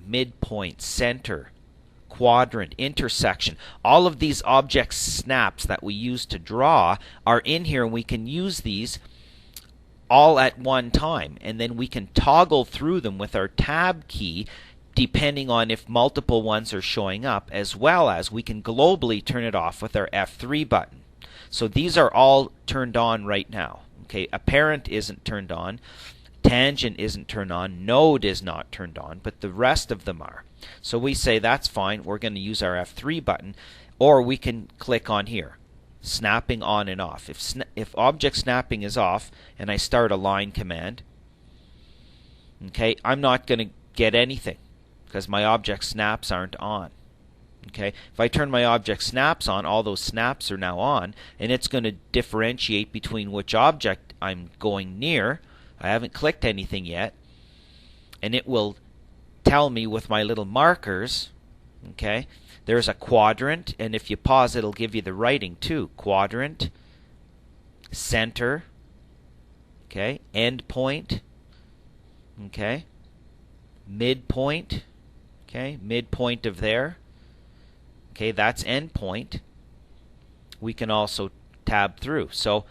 midpoint, center, quadrant, intersection. All of these object snaps that we use to draw are in here, and we can use these all at one time, and then we can toggle through them with our tab key depending on if multiple ones are showing up, as well as we can globally turn it off with our F3 button. So these are all turned on right now. Okay, apparent isn't turned on, tangent isn't turned on, node is not turned on, but the rest of them are. So we say that's fine, we're going to use our F3 button, or we can click on here, snapping on and off. If object snapping is off and I start a line command, okay, I'm not going to get anything because my object snaps aren't on. Okay, if I turn my object snaps on, all those snaps are now on, and it's going to differentiate between which object I'm going near. I haven't clicked anything yet, and it will tell me with my little markers. Okay, there's a quadrant, and if you pause, it'll give you the writing too. Quadrant, center, okay, end point, okay, midpoint, okay, midpoint of there. Okay, that's endpoint. We can also tab through. So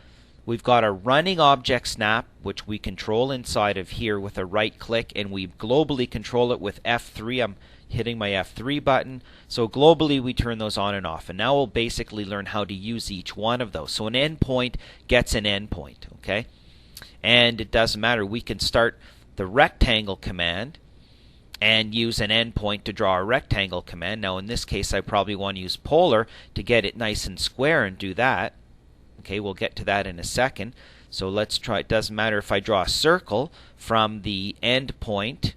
we've got a running object snap, which we control inside of here with a right click, and we globally control it with F3. I'm hitting my F3 button. So globally we turn those on and off. And now we'll basically learn how to use each one of those. So an endpoint gets an endpoint, okay? And it doesn't matter. We can start the rectangle command and use an endpoint to draw a rectangle command. Now in this case I probably want to use polar to get it nice and square and do that. Okay, we'll get to that in a second. So let's try. It doesn't matter if I draw a circle from the end point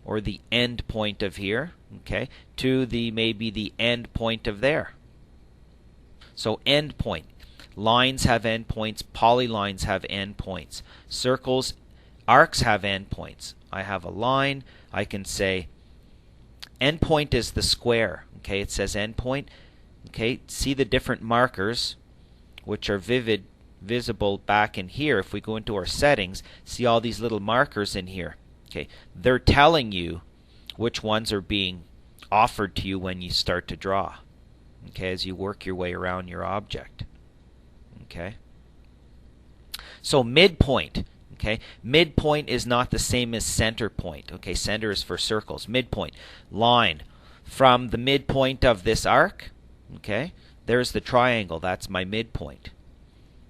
or the end point of here, okay, to the maybe the end point of there. So end point. Lines have endpoints, polylines have endpoints. Circles, arcs have endpoints. I have a line, I can say endpoint is the square. Okay, it says endpoint. Okay, see the different markers which are visible back in here. If we go into our settings, see all these little markers in here. Okay, they're telling you which ones are being offered to you when you start to draw. Okay, as you work your way around your object. Okay, so midpoint. Okay, midpoint is not the same as center point. Okay, center is for circles. Midpoint, line from the midpoint of this arc. Okay, there's the triangle. That's my midpoint.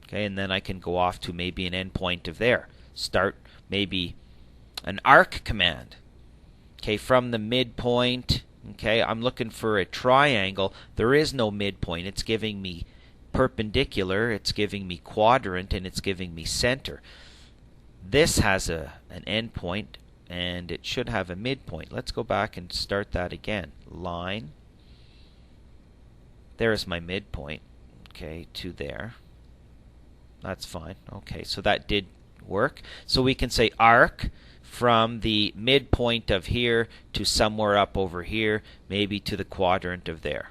Okay, and then I can go off to maybe an endpoint of there. Start maybe an arc command. Okay, from the midpoint. Okay, I'm looking for a triangle. There is no midpoint. It's giving me perpendicular. It's giving me quadrant, and it's giving me center. This has an endpoint, and it should have a midpoint. Let's go back and start that again. Line. There's my midpoint. Okay, to there. That's fine. Okay, so that did work. So we can say arc from the midpoint of here to somewhere up over here, maybe to the quadrant of there.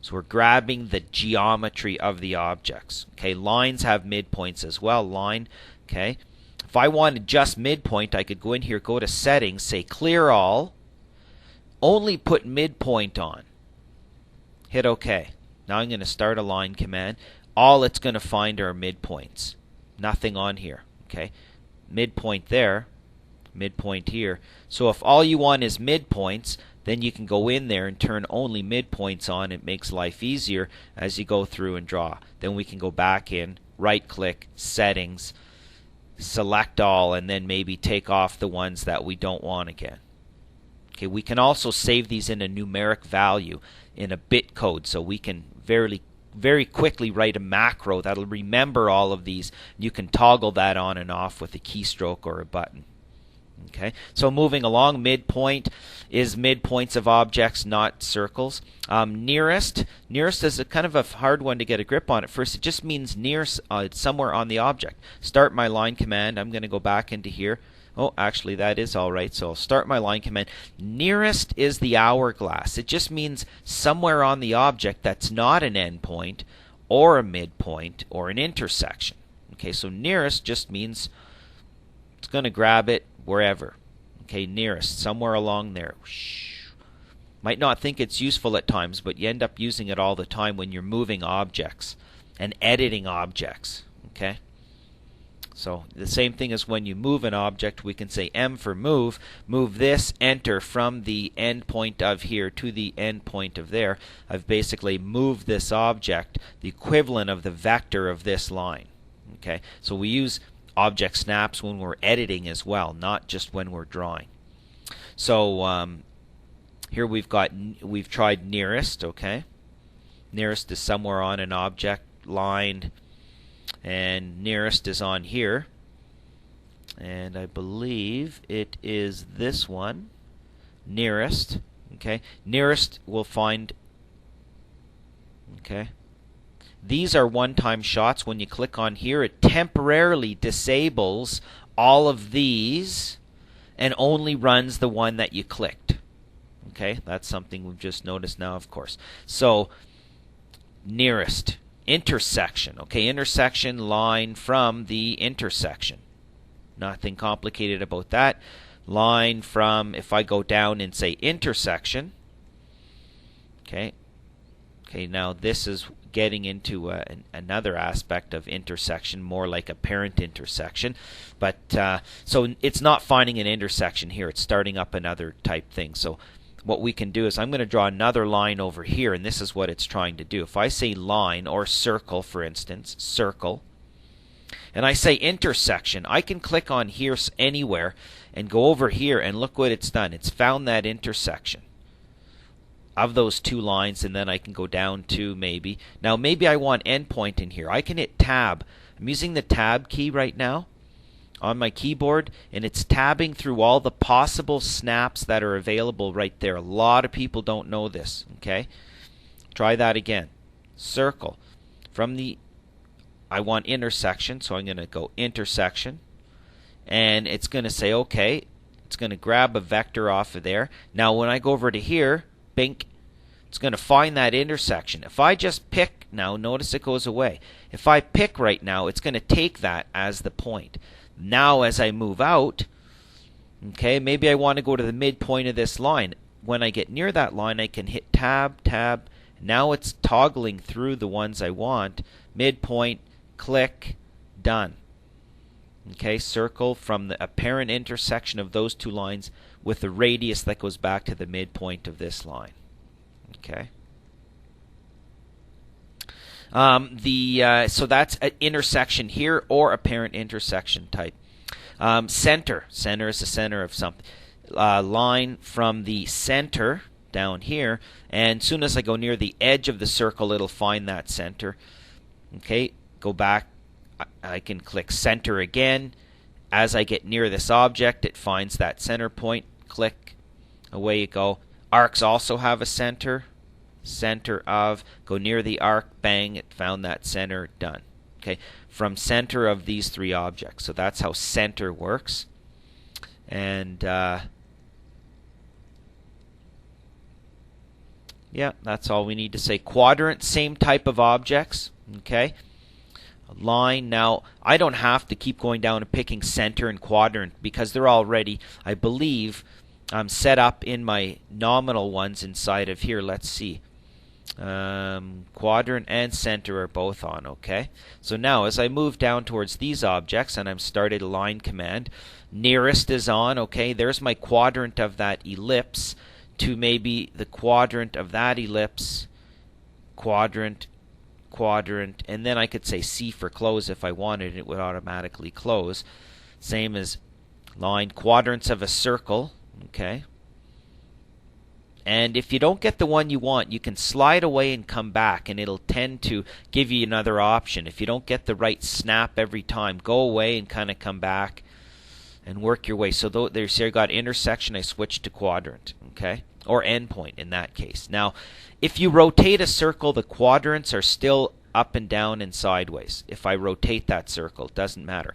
So we're grabbing the geometry of the objects. Okay, lines have midpoints as well. Line, okay. If I wanted just midpoint, I could go in here, go to settings, say clear all, only put midpoint on. Hit OK. Now I'm going to start a line command. All it's going to find are midpoints. Nothing on here. Okay, midpoint there, midpoint here. So if all you want is midpoints, then you can go in there and turn only midpoints on. It makes life easier as you go through and draw. Then we can go back in, right click, settings, select all, and then maybe take off the ones that we don't want again. Okay, we can also save these in a numeric value in a bit code, so we can very quickly write a macro that'll remember all of these. You can toggle that on and off with a keystroke or a button. Okay, so moving along, midpoint is midpoints of objects, not circles. Nearest is a kind of a hard one to get a grip on at first. It just means near, somewhere on the object. Start my line command. I'm going to go back into here. Oh, actually that is all right. So I'll start my line command. Nearest is the hourglass. It just means somewhere on the object that's not an endpoint or a midpoint or an intersection. Okay, so nearest just means it's going to grab it wherever. Okay, nearest, somewhere along there. Might not think it's useful at times, but you end up using it all the time when you're moving objects and editing objects. Okay? So the same thing as when you move an object, we can say M for move. Move this, enter from the end point of here to the end point of there. I've basically moved this object, the equivalent of the vector of this line. Okay, so we use object snaps when we're editing as well, not just when we're drawing. So here we've tried nearest. Okay, nearest is somewhere on an object line. And nearest is on here, and I believe it is this one, nearest. Okay, nearest we'll find. Okay, these are one-time shots. When you click on here, it temporarily disables all of these and only runs the one that you clicked. Okay, that's something we've just noticed now, of course. So nearest. Intersection. Okay, intersection, line from the intersection. Nothing complicated about that. Line from, if I go down and say intersection. Okay, now this is getting into another aspect of intersection, more like a parent intersection. But so it's not finding an intersection here. It's starting up another type thing. So what we can do is I'm going to draw another line over here, and this is what it's trying to do. If I say line or circle, for instance, circle, and I say intersection, I can click on here anywhere and go over here, and look what it's done. It's found that intersection of those two lines, and then I can go down to maybe. Now maybe I want endpoint in here. I can hit tab. I'm using the tab key right now on my keyboard, and it's tabbing through all the possible snaps that are available right there. A lot of people don't know this. Okay, try that again. Circle. From the, I want intersection, so I'm going to go intersection, and it's going to say okay. It's going to grab a vector off of there. Now when I go over to here, bink, it's going to find that intersection. If I just pick now, notice it goes away. If I pick right now, it's going to take that as the point. Now as I move out, okay, maybe I want to go to the midpoint of this line. When I get near that line, I can hit tab, tab. Now it's toggling through the ones I want. Midpoint, click, done. Okay, circle from the apparent intersection of those two lines with the radius that goes back to the midpoint of this line. Okay. So that's an intersection here, or apparent intersection type. Center. Center is the center of something. Line from the center down here, and as soon as I go near the edge of the circle, it'll find that center. Okay, go back. I can click center again. As I get near this object, it finds that center point. Click. Away you go. Arcs also have a center. Center of, go near the arc, bang, it found that center, done. Okay, from center of these three objects. So that's how center works. And yeah, that's all we need to say. Quadrant, same type of objects. Okay, line. Now I don't have to keep going down and picking center and quadrant because they're already, I believe, set up in my nominal ones inside of here. Let's see. Quadrant and center are both on. Okay, so now as I move down towards these objects and I'm started a line command, nearest is on. Okay, there's my quadrant of that ellipse to maybe the quadrant of that ellipse, quadrant, quadrant, and then I could say C for close if I wanted. It would automatically close. Same as line, quadrants of a circle. Okay. And if you don't get the one you want, you can slide away and come back, and it'll tend to give you another option. If you don't get the right snap every time, go away and kind of come back and work your way. So there's here I got intersection, I switched to quadrant, okay, or endpoint in that case. Now, if you rotate a circle, the quadrants are still up and down and sideways. If I rotate that circle, it doesn't matter.